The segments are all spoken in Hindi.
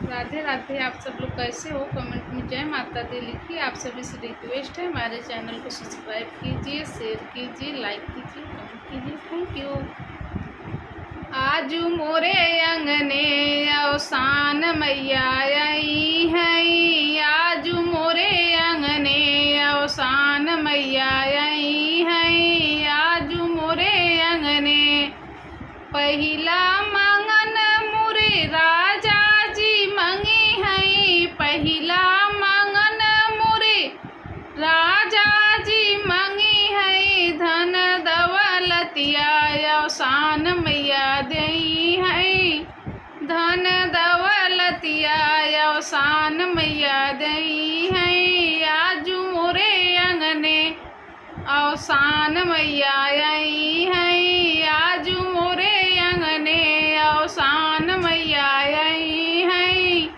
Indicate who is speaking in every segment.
Speaker 1: राधे राधे। आप सब लोग कैसे हो? कमेंट में जय माता दी लिखिए। आप सभी से रिक्वेस्ट है हमारे चैनल को सब्सक्राइब कीजिए, शेयर कीजिए, लाइक कीजिए, कमेंट कीजिए। Thank you. आज मोरे अंगने अवसान मैया आई हैं। आज मोरे अंगने अवसान मैया आई हैं। आज मोरे अंगने पहिला मंगन मोरे राजा जी मंगी हैं। पहिला मंगन मोरे राजा जी मंगी हैं। धन दौलतिया अवसान मैया दई हैं। धन दौलतिया अवसान मैया दई हैं। आज मोरे अंगने अवसान मैया आई हैं। आज मोरे अंगने अवसान मैया आई हैं।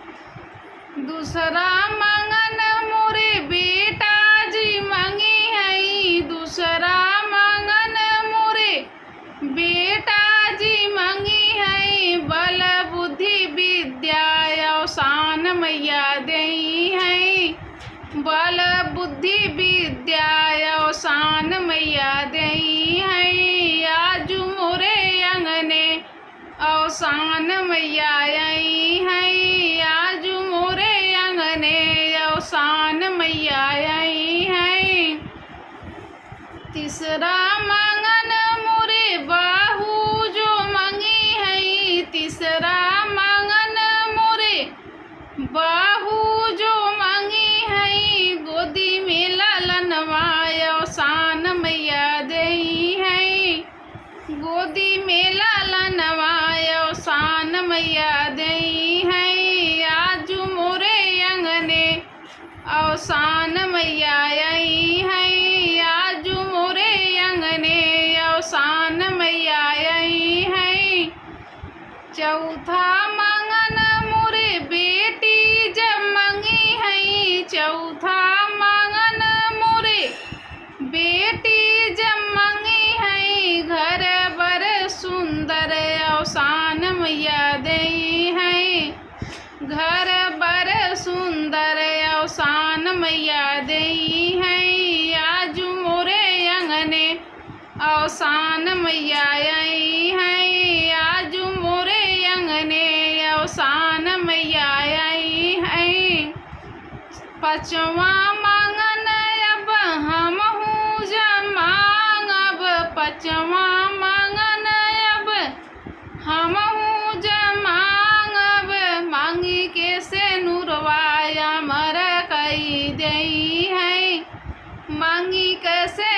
Speaker 1: दूसरा मंगन मोरे बेटा जी मंगी हैं। दूसरा मंगन मोरे बेटा जी मंगी हैं। बल बुद्धि विद्या अवसान मैया दई हैं। बल बुद्धि विद्या अवसान मैया दई हैं। आज मोरे अंगने अवसान मैया आई हैं। आज मोरे अंगने अवसान मैया आई हैं। तीसरा मंगन मोरे बहू जो मंगी हैं। तीसरा मंगन मोरे बहू जो मंगी हैं। गोदी में लालनवा अवसान मैया दई हैं। गोदी में लालनवा अवसान मैया दई हैं। आज मोरे अंगने अवसान मैया आई हैं। आज मोरे अंगने अवसान मैया आई हैं। चौथा मंगन मोरे बेटी जब मंगी हैं। चौथा मंगन मोरे बेटी जब मंगी हैं। घर बर सुंदर अवसान मैया दई हैं। घर बर सुंदर अवसान मैया दई हैं। आज मोरे अंगने अवसान मैया आई हैं। आज मोरे अंगने अवसान मैया आई हैं। पांचवा मंगन अब हम हूँ जब मांगब। पांचवा मंगन अब हम हूँ जब मांगब। मांगी के से नुरवाया मर कई दई हैं। मांगी कैसे